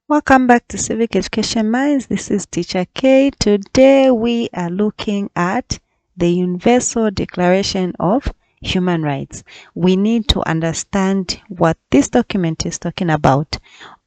Welcome back to Civic Education Minds. This is Teacher K. Today we are looking at the Universal Declaration of Human Rights. We need to understand what this document is talking about.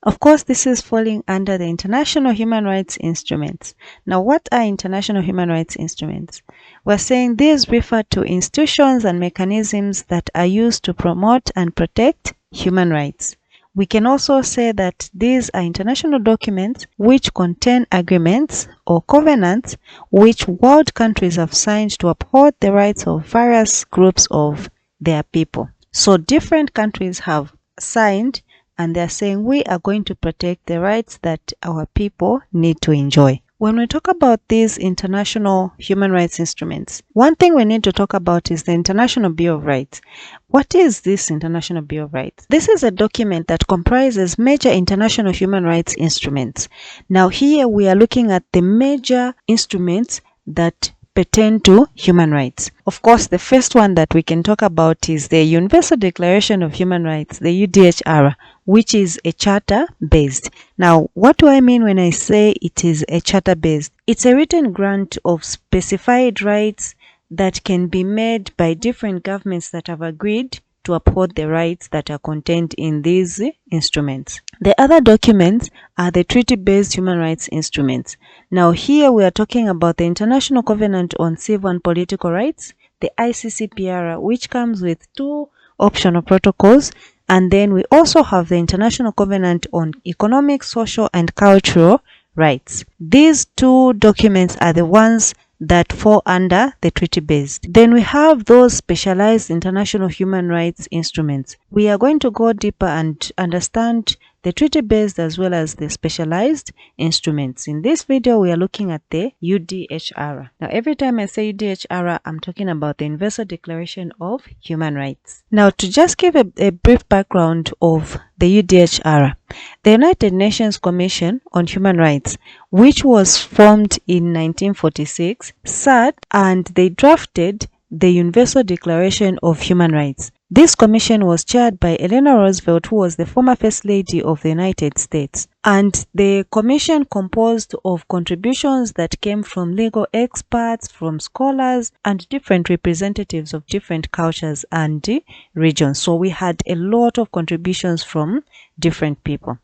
Of course, this is falling under the International Human Rights Instruments. Now, what are International Human Rights Instruments? We're saying these refer to institutions and mechanisms that are used to promote and protect human rights. We can also say that these are international documents which contain agreements or covenants which world countries have signed to uphold the rights of various groups of their people. So different countries have signed and they're saying we are going to protect the rights that our people need to enjoy. When we talk about these international human rights instruments, one thing we need to talk about is the International Bill of Rights. What is this International Bill of Rights? This is a document that comprises major international human rights instruments. Now here we are looking at the major instruments that pertain to human rights. Of course, the first one that we can talk about is the Universal Declaration of Human Rights, the UDHR, which is a charter based. Now, what do I mean when I say it is a charter based? It's a written grant of specified rights that can be made by different governments that have agreed to uphold the rights that are contained in these instruments. The other documents are the treaty-based human rights instruments. Now here we are talking about the International Covenant on Civil and Political Rights, the ICCPR, which comes with 2 optional protocols, and then we also have the International Covenant on Economic, Social and Cultural Rights. These 2 documents are the ones that fall under the treaty-based. Then we have those specialized international human rights instruments. We are going to go deeper and understand the treaty-based as well as the specialized instruments. In this video, we are looking at the UDHR. Now, every time I say UDHR, I'm talking about the Universal Declaration of Human Rights. Now, to just give a brief background of the UDHR, the United Nations Commission on Human Rights, which was formed in 1946, sat and they drafted the Universal Declaration of Human Rights. This commission was chaired by Eleanor Roosevelt, who was the former First Lady of the United States. And the commission composed of contributions that came from legal experts, from scholars, and different representatives of different cultures and regions. So we had a lot of contributions from different people.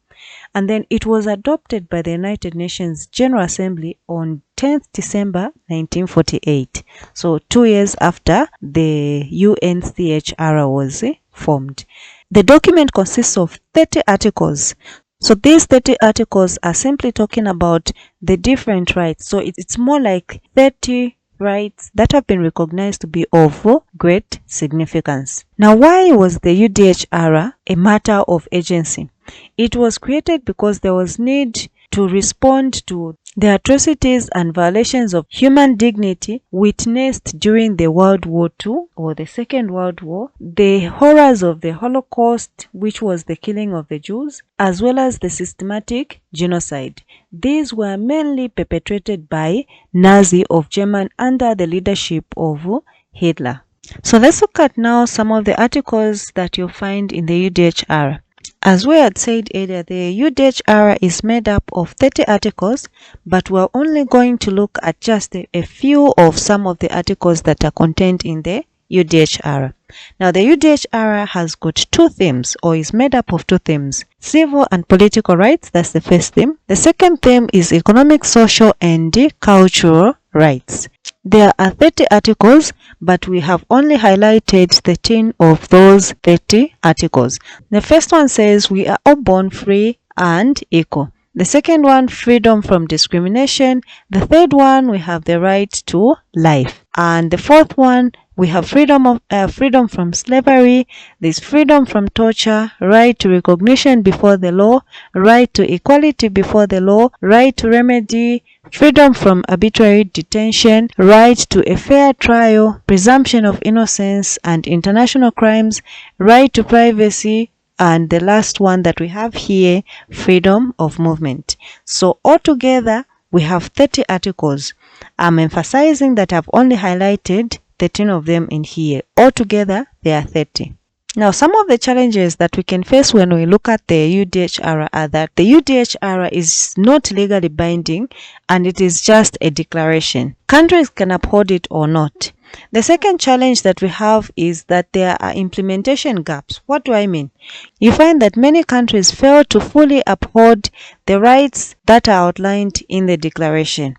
And then it was adopted by the United Nations General Assembly on 10th December 1948. So 2 years after the UNCHR was formed. The document consists of 30 articles. So these 30 articles are simply talking about the different rights. So it's more like 30 rights that have been recognized to be of great significance. Now, why was the UDHR a matter of urgency? It was created because there was need to respond to the atrocities and violations of human dignity witnessed during the World War II or the Second World War, the horrors of the Holocaust, which was the killing of the Jews, as well as the systematic genocide. These were mainly perpetrated by Nazi of Germany under the leadership of Hitler. So let's look at now some of the articles that you'll find in the UDHR. As we had said earlier, the UDHR is made up of 30 articles, but we're only going to look at just a few of some of the articles that are contained in the UDHR. Now, the UDHR has got 2 themes, or is made up of 2 themes. Civil and political rights, that's the first theme. The second theme is economic, social, and cultural rights. There are 30 articles, but we have only highlighted 13 of those 30 articles. The first one says we are all born free and equal. The second one, freedom from discrimination. The third one, we have the right to life. And the fourth one, we have freedom from slavery. There's freedom from torture, right to recognition before the law, right to equality before the law, right to remedy, freedom from arbitrary detention, right to a fair trial, presumption of innocence and international crimes, right to privacy, and the last one that we have here, freedom of movement. So altogether, we have 30 articles. I'm emphasizing that I've only highlighted 13 of them in here. Altogether, there are 30. Now, some of the challenges that we can face when we look at the UDHR are that the UDHR is not legally binding and it is just a declaration. Countries can uphold it or not. The second challenge that we have is that there are implementation gaps. What do I mean? You find that many countries fail to fully uphold the rights that are outlined in the declaration.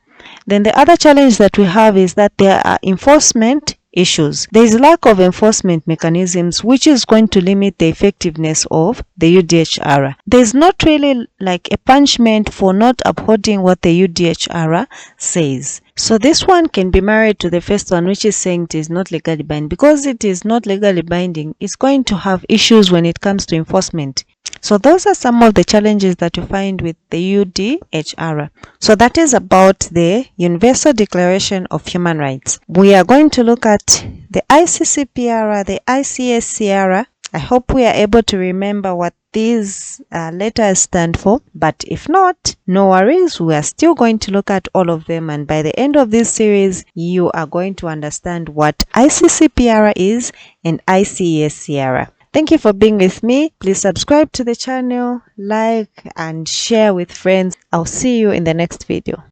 Then the other challenge that we have is that there are enforcement issues. There is lack of enforcement mechanisms, which is going to limit the effectiveness of the UDHR. There is not really like a punishment for not upholding what the UDHR says. So this one can be married to the first one, which is saying it is not legally binding. Because it is not legally binding, it's going to have issues when it comes to enforcement. So those are some of the challenges that you find with the UDHR. So that is about the Universal Declaration of Human Rights. We are going to look at the ICCPR, the ICSCR. I hope we are able to remember what these letters stand for, but if not, no worries, we are still going to look at all of them, and by the end of this series, you are going to understand what ICCPR is and ICSCR. Thank you for being with me. Please subscribe to the channel, like and share with friends. I'll see you in the next video.